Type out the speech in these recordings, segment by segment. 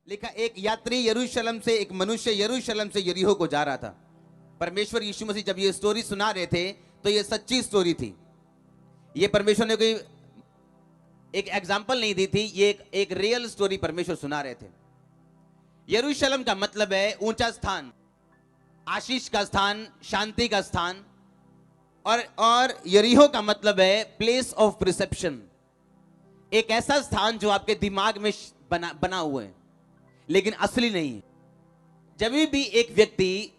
लिखा, एक यात्री यरूशलेम से, एक मनुष्य यरूशलेम से यरीहो को जा रहा था। परमेश्वर यीशु मसीह जब ये स्टोरी सुना रहे थे तो ये सच्ची स्टोरी थी। ये परमेश्वर ने कोई एक एग्जाम्पल नहीं दी थी, ये एक रियल स्टोरी परमेश्वर सुना रहे थे। यरूशलेम का मतलब है ऊंचा स्थान, आशीष का स्थान, शांति का स्थान। और यरीहो का मतलब है प्लेस ऑफ प्रिसेप्शन, एक ऐसा स्थान जो आपके दिमाग में बना हुआ है लेकिन असली नहीं है। जब भी एक व्यक्ति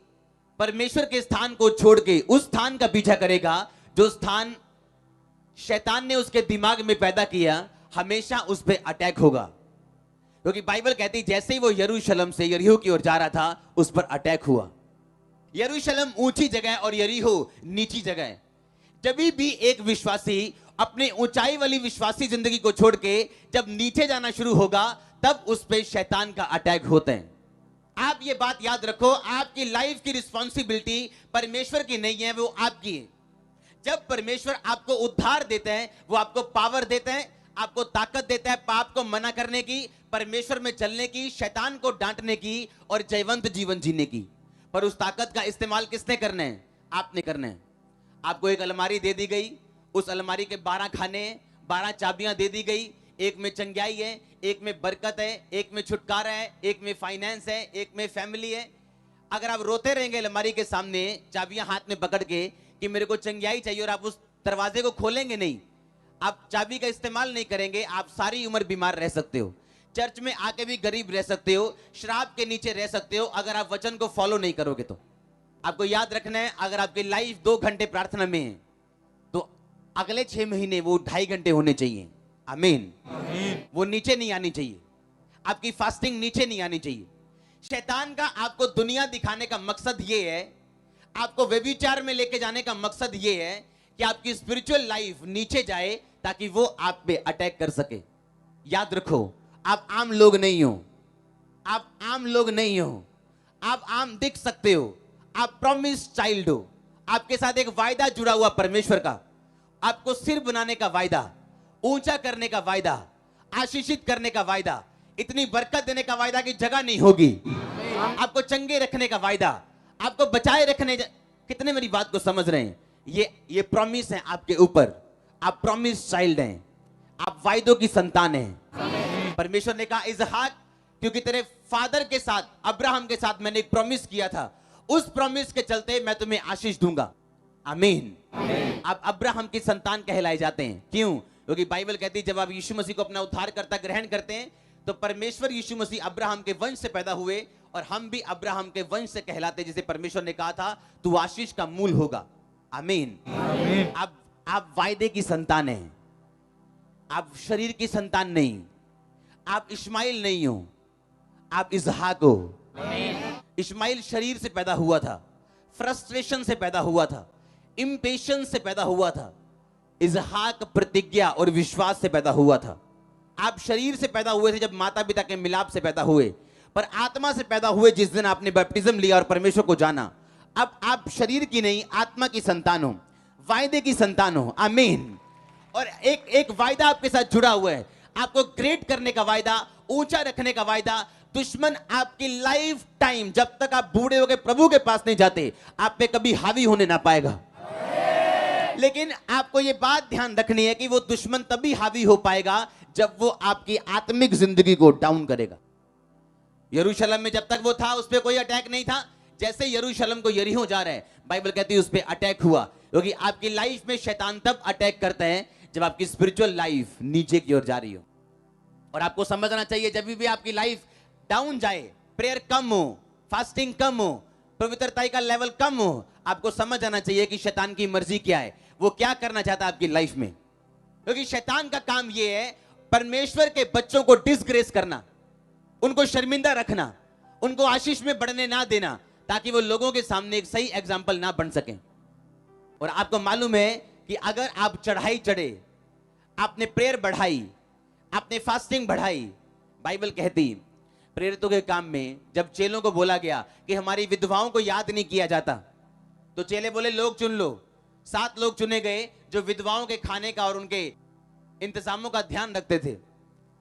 परमेश्वर के स्थान को छोड़ के उस स्थान का पीछा करेगा जो स्थान शैतान ने उसके दिमाग में पैदा किया, हमेशा उस पर अटैक होगा। क्योंकि बाइबल कहती जैसे ही वो यरूशलेम से यरीहो की ओर जा रहा था उस पर अटैक हुआ। यरूशलेम ऊंची जगह है और यरीहो नीची जगह है। जब भी एक विश्वासी अपने ऊंचाई वाली विश्वासी जिंदगी को छोड़ के जब नीचे जाना शुरू होगा तब उस पे शैतान का अटैक होता है। आप ये बात याद रखो, आपकी लाइफ की रिस्पॉन्सिबिलिटी परमेश्वर की नहीं है, वो आपकी है। जब परमेश्वर आपको उद्धार देते हैं, वो आपको पावर देते हैं, आपको ताकत देता है पाप को मना करने की, परमेश्वर में चलने की, शैतान को डांटने की और जयवंत जीवन जीने की। पर उस ताकत का इस्तेमाल किसने करना है? आपने करना है। आपको एक अलमारी दे दी गई, उस अलमारी के 12 खाने, 12 चाबियां दे दी गई। एक में चंगाई है, एक में बरकत है, एक में छुटकारा है, एक में फाइनेंस है, एक में फैमिली है। अगर आप रोते रहेंगे अलमारी के सामने चाबियां हाथ में पकड़ के कि मेरे को चंगाई चाहिए, और आप उस दरवाजे को खोलेंगे नहीं, आप चाबी का इस्तेमाल नहीं करेंगे, आप सारी उम्र बीमार रह सकते हो, चर्च में आके भी गरीब रह सकते हो, श्राप के नीचे रह सकते हो अगर आप वचन को फॉलो नहीं करोगे। तो आपको याद रखना है, अगर आपकी लाइफ 2 घंटे प्रार्थना में है तो अगले 6 महीने वो 2.5 घंटे होने चाहिए। आमीन। वो नीचे नहीं आनी चाहिए, आपकी फास्टिंग नीचे नहीं आनी चाहिए। शैतान का आपको दुनिया दिखाने का मकसद ये है, आपको व्यभिचार में लेके जाने का मकसद ये है कि आपकी स्पिरिचुअल लाइफ नीचे जाए ताकि वो आप पे अटैक कर सके। याद रखो, आप आम लोग नहीं हो, आप आम लोग नहीं हो, आप आम दिख सकते हो, आप प्रॉमिस चाइल्ड हो। आपके साथ एक वायदा जुड़ा हुआ परमेश्वर का, आपको सिर बनाने का वायदा, ऊंचा करने का वायदा, आशीषित करने का वायदा, इतनी बरकत देने का वायदा कि जगह नहीं होगी, आपको चंगे रखने का वायदा, आपको बचाए रखने। कितने मेरी बात को समझ रहे हैं? ये प्रॉमिस है आपके ऊपर। आप प्रॉमिस चाइल्ड हैं, आप वायदों की संतान हैं। परमेश्वर ने कहा इसहाक, क्योंकि तेरे फादर के साथ अब्राहम के साथ मैंने एक प्रॉमिस किया था, उस प्रॉमिस के चलते मैं तुम्हें आशीष दूंगा। आमीन। आप अब्राहम की संतान कहलाए जाते हैं। क्यों? क्योंकि बाइबल कहती है जब आप यीशु मसीह को अपना उद्धारकर्ता ग्रहण करते हैं तो परमेश्वर यीशु मसीह अब्राहम के वंश से पैदा हुए और हम भी अब्राहम के वंश से कहलाते हैं, जिसे परमेश्वर ने कहा था तू आशीष का मूल होगा। आमीन। आप वायदे की संतान हैं, आप शरीर की संतान नहीं, आप इश्माइल नहीं हो, आप इसहाक हो। इश्माइल शरीर से पैदा हुआ था, फ्रस्ट्रेशन से पैदा हुआ था, इम्पेशंस से पैदा हुआ था। इसहाक प्रतिज्ञा और विश्वास से पैदा हुआ था। आप शरीर से पैदा हुए थे जब माता पिता के मिलाप से पैदा हुए, पर आत्मा से पैदा हुए जिस दिन आपने बपटिज्म लिया और परमेश्वर को जाना। अब आप शरीर की नहीं, आत्मा की संतान हो, वायदे की संतान हो। आमीन। और एक वायदा आपके साथ जुड़ा हुआ है, आपको ग्रेट करने का वायदा, ऊंचा रखने का वायदा। दुश्मन आपकी लाइफ टाइम, जब तक आप बूढ़े होकर प्रभु के पास नहीं जाते, आप पे कभी हावी होने ना पाएगा। लेकिन आपको यह बात ध्यान रखनी है कि वो दुश्मन तभी हावी हो पाएगा जब वो आपकी आत्मिक जिंदगी को डाउन करेगा। यरूशलेम में जब तक वो था उस पर कोई अटैक नहीं था। जैसे यरूशलेम को यरीहो जा रहा है, बाइबल कहती है उस पर अटैक हुआ। क्योंकि आपकी लाइफ में शैतान तब अटैक करता है जब आपकी स्पिरिचुअल लाइफ नीचे की ओर जा रही हो। और आपको समझना चाहिए जब भी आपकी लाइफ डाउन जाए, प्रेयर कम हो, फास्टिंग कम हो, पवित्रता का लेवल कम हो, आपको समझ आना चाहिए कि शैतान की मर्जी क्या है, वो क्या करना चाहता है आपकी लाइफ में। क्योंकि शैतान का काम यह है परमेश्वर के बच्चों को डिसग्रेस करना, उनको शर्मिंदा रखना, उनको आशीष में बढ़ने ना देना, ताकि वो लोगों के सामने एक सही एग्जाम्पल ना बन सके। और आपको मालूम है कि अगर आप चढ़ाई चढ़े, आपने प्रेयर बढ़ाई, आपने फास्टिंग बढ़ाई, बाइबल कहती प्रेरितों के काम में जब चेलों को बोला गया कि हमारी विधवाओं को याद नहीं किया जाता, तो चेले बोले लोग चुन लो। 7 लोग चुने गए जो विधवाओं के खाने का और उनके इंतजामों का ध्यान रखते थे।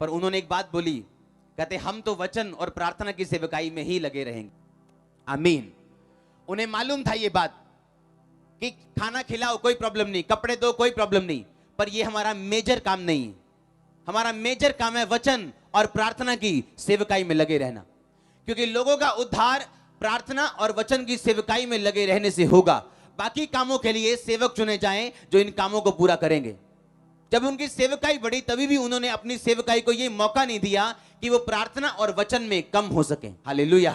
पर उन्होंने एक बात बोली कहते हम तो वचन और प्रार्थना की सेवकाई में ही लगे रहेंगे। आमीन। उन्हें मालूम था ये बात कि खाना खिलाओ कोई प्रॉब्लम नहीं, कपड़े दो कोई प्रॉब्लम नहीं, पर ये हमारा मेजर काम नहीं है। हमारा मेजर काम है वचन और प्रार्थना की सेवकाई में लगे रहना, क्योंकि लोगों का उद्धार प्रार्थना और वचन की सेवकाई में लगे रहने से होगा। बाकी कामों के लिए सेवक चुने जाएं जो इन कामों को पूरा करेंगे। जब उनकी सेवकाई बढ़ी तभी भी उन्होंने अपनी सेवकाई को यह मौका नहीं दिया कि वो प्रार्थना और वचन में कम हो सके। हालेलुया।